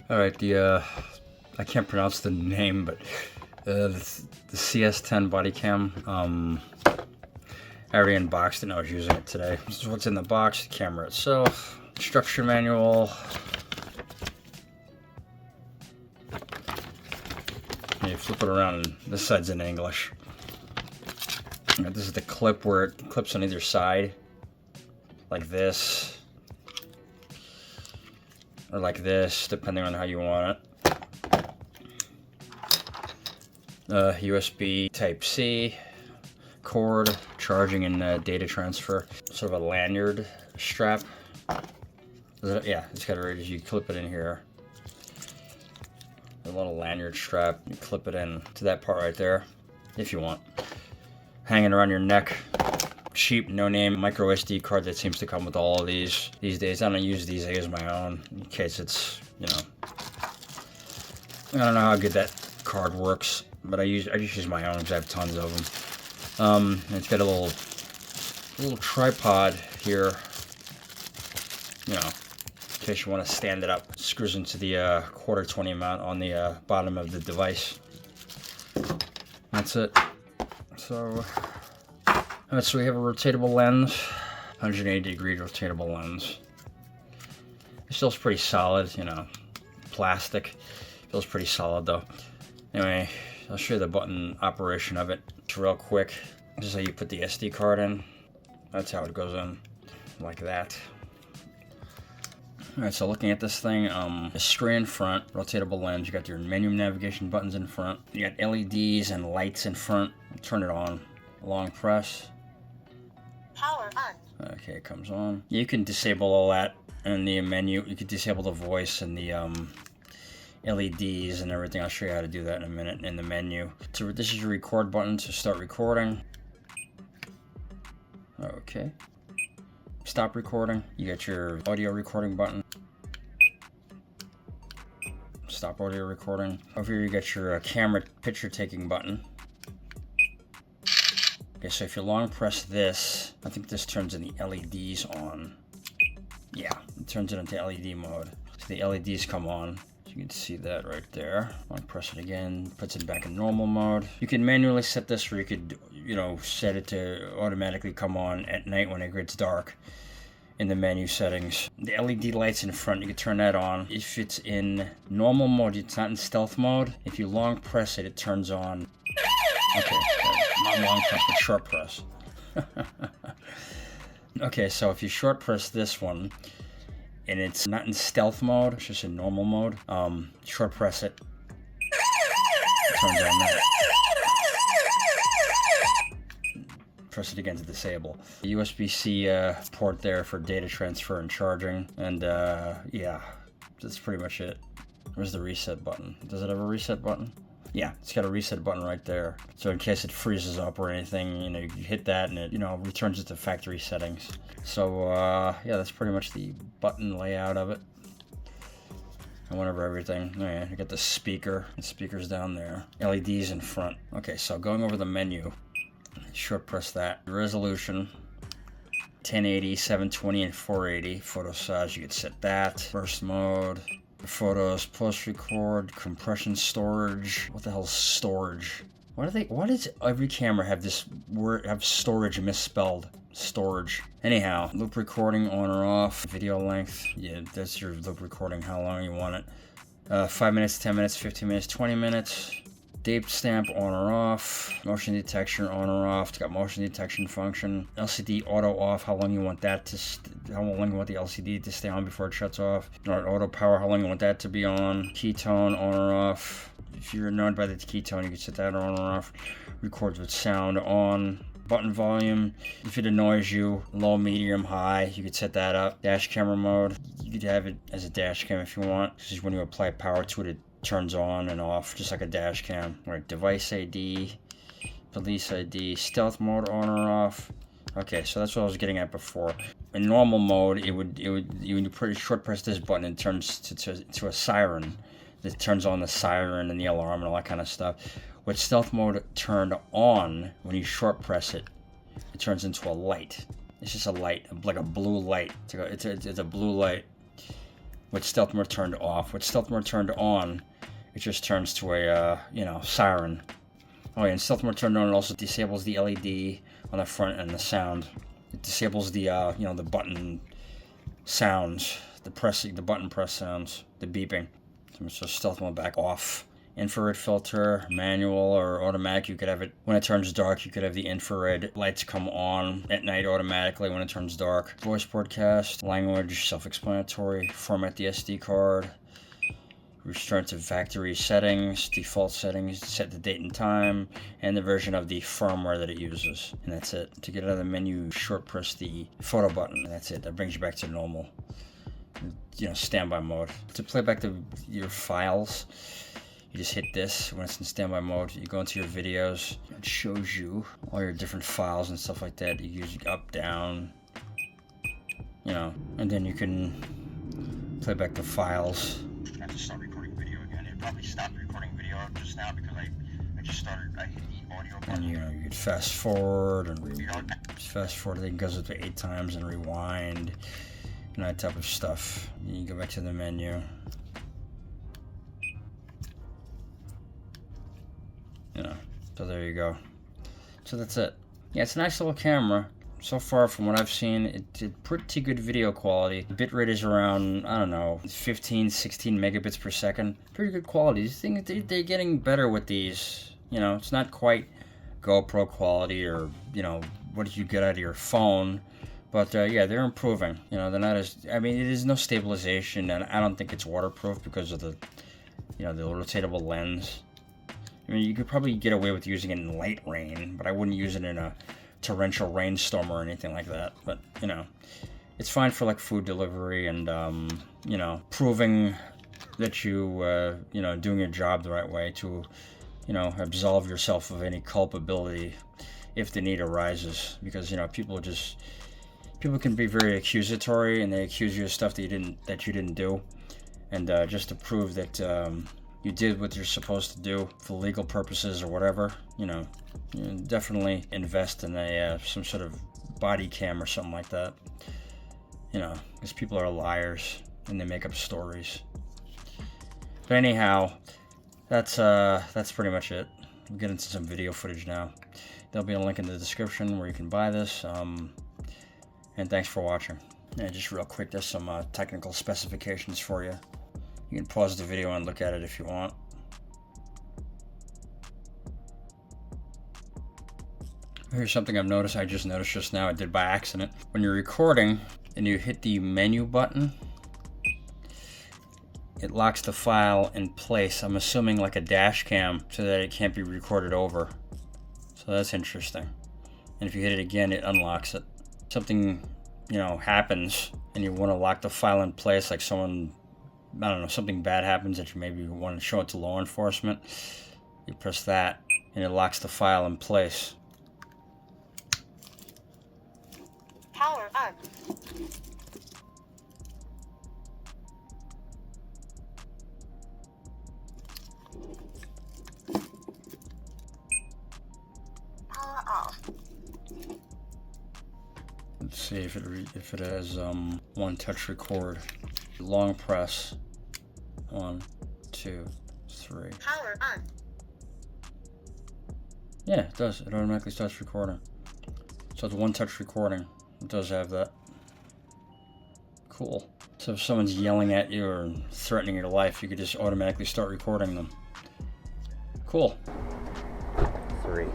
All right, I can't pronounce the name, but the CS10 body cam. I already unboxed it and I was using it today. This is what's in the box: the camera itself, instruction manual. You flip it around, and this side's in English. Now, this is the clip where it clips on either side, like this, or like this, depending on how you want it. USB Type-C, cord, charging and data transfer. Sort of a lanyard strap. Yeah, it's got a you clip it in here. A little lanyard strap. You clip it in to that part right there, if you want. Hanging around your neck. Cheap, no-name micro SD card that seems to come with all of these days. I don't use these. I use my own in case it's, you know. I don't know how good that card works, but I just use my own because I have tons of them. It's got a little tripod here, you know, in case you want to stand it up. It screws into the 1/4-20 mount on the bottom of the device. That's it. So we have a rotatable lens, 180-degree rotatable lens. It feels pretty solid, you know, plastic. Feels pretty solid though. Anyway, I'll show you the button operation of it. It's real quick. This is how you put the SD card in. That's how it goes in, like that. Alright, so looking at this thing, a screen in front, rotatable lens, you got your menu navigation buttons in front, you got LEDs and lights in front. Turn it on. Long press. Power on. Okay, it comes on. You can disable all that in the menu. You can disable the voice and the LEDs and everything. I'll show you how to do that in a minute in the menu. So this is your record button to start recording. Okay. Stop recording. You got your audio recording button. Stop audio recording. Over here you got your camera picture taking button. Okay, so if you long press this, I think this turns in the LEDs on. Yeah, it turns it into LED mode. So the LEDs come on. So you can see that right there. Long press it again, puts it back in normal mode. You can manually set this, or you could, you know, set it to automatically come on at night when it gets dark in the menu settings. The LED lights in front, you can turn that on. If it's in normal mode, it's not in stealth mode. If you long press it, it turns on. Okay, not long press, but short press. Okay, so if you short press this one, and it's not in stealth mode, it's just in normal mode, short press it, turns on that. Press it again to disable. The USB-C port there for data transfer and charging, and yeah, that's pretty much it. Where's the reset button? Does it have a reset button? Yeah, it's got a reset button right there. So in case it freezes up or anything, you know, you hit that and it, you know, returns it to factory settings. So yeah, that's pretty much the button layout of it. I went over everything. Oh yeah, you got the speaker. The speaker's down there. LEDs in front. Okay, so going over the menu, short press that. Resolution, 1080, 720, and 480. Photo size, you could set that. Burst mode. Photos, post-record, compression, storage. What the hell's storage? Why does every camera have this word, have storage misspelled? Storage. Anyhow, loop recording on or off. Video length. Yeah, that's your loop recording, how long you want it. 5 minutes, 10 minutes, 15 minutes, 20 minutes. Date stamp on or off. Motion detection on or off. It's got motion detection function. LCD auto off. How long you want that to? How long you want the LCD to stay on before it shuts off? Alright, auto power. How long you want that to be on? Ketone on or off. If you're annoyed by the ketone, you can set that on or off. Records with sound on. Button volume. If it annoys you, low, medium, high, you could set that up. Dash camera mode. You could have it as a dash cam if you want. This is when you apply power to it. It turns on and off just like a dash cam. Right, device ID, police ID, stealth mode on or off. Okay, so that's what I was getting at before. In normal mode, you would short press this button, it turns to a siren. It turns on the siren and the alarm and all that kind of stuff. With stealth mode turned on, when you short press it, it turns into a light. It's just a light, like a blue light. It's a blue light. with stealth mode turned off. With stealth mode turned on, it just turns to a, you know, siren. Oh yeah, and stealth mode turned on, it also disables the LED on the front and the sound. It disables the, you know, the button sounds, the button press sounds, the beeping. So stealth mode back off. Infrared filter, manual or automatic. You could have it when it turns dark. You could have the infrared lights come on at night automatically when it turns dark. Voice broadcast, language, self-explanatory. Format the SD card. Return to factory settings, default settings, set the date and time, and the version of the firmware that it uses. And that's it. To get out of the menu, short press the photo button. And that's it. That brings you back to normal. You know, standby mode. To play back your files, you just hit this when it's in standby mode. You go into your videos. It shows you all your different files and stuff like that. You use up, down, you know, and then you can play back the files. I have to start recording video again. It probably stopped recording video just now because I just started. I hit the audio button. And you know, you could fast forward and fast forward. It goes up to 8 times and rewind, and that type of stuff. You go back to the menu. You know, so there you go. So that's it. Yeah, it's a nice little camera. So far, from what I've seen, it did pretty good video quality. The bitrate is around, I don't know, 15, 16 megabits per second. Pretty good quality. These things, they're getting better with these. You know, it's not quite GoPro quality or, you know, what did you get out of your phone. But, yeah, they're improving. You know, they're not as, I mean, it is no stabilization, and I don't think it's waterproof because of the, you know, the rotatable lens. I mean, you could probably get away with using it in light rain, but I wouldn't use it in a torrential rainstorm or anything like that. But, you know, it's fine for, like, food delivery and, you know, proving that you know, doing your job the right way to, you know, absolve yourself of any culpability if the need arises. Because, you know, people can be very accusatory, and they accuse you of stuff that you didn't do. And just to prove that you did what you're supposed to do for legal purposes or whatever, you know, definitely invest in a some sort of body cam or something like that. You know, because people are liars and they make up stories. But anyhow, that's pretty much it. We'll get into some video footage now. There'll be a link in the description where you can buy this. And thanks for watching. Yeah, just real quick, there's some technical specifications for you. You can pause the video and look at it if you want. Here's something I've noticed. I just noticed just now. I did by accident. When you're recording and you hit the menu button, it locks the file in place. I'm assuming like a dash cam so that it can't be recorded over. So that's interesting. And if you hit it again, it unlocks it. Something, you know, happens and you want to lock the file in place, like someone, I don't know, something bad happens that you maybe want to show it to law enforcement. You press that and it locks the file in place. Power on. Power off. Let's see if it has one touch record. Long press. 1, 2, 3. Power on. Yeah, it does. It automatically starts recording. So it's one touch recording. It does have that. Cool. So if someone's yelling at you or threatening your life, you could just automatically start recording them. Cool. 3.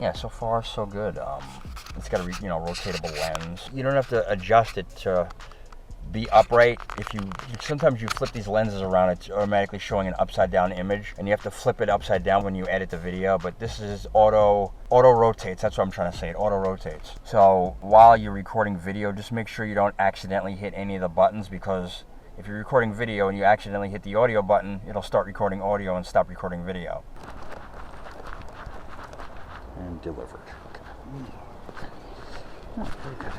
Yeah, so far so good. It's got a rotatable lens. You don't have to adjust it to be upright. If you sometimes you flip these lenses around, it's automatically showing an upside down image, and you have to flip it upside down when you edit the video. But this is auto rotates. That's what I'm trying to say. It auto rotates. So while you're recording video, just make sure you don't accidentally hit any of the buttons, because if you're recording video and you accidentally hit the audio button, it'll start recording audio and stop recording video. And delivered. Okay. Oh, very good.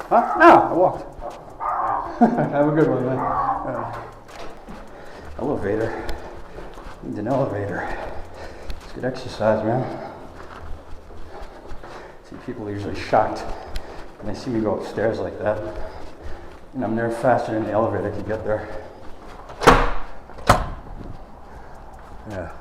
Huh? No, I walked. Have a good one, man. Elevator. Need an elevator. It's good exercise, man. See, people are usually shocked when they see me go upstairs like that. And I'm there faster than the elevator can get there. Yeah.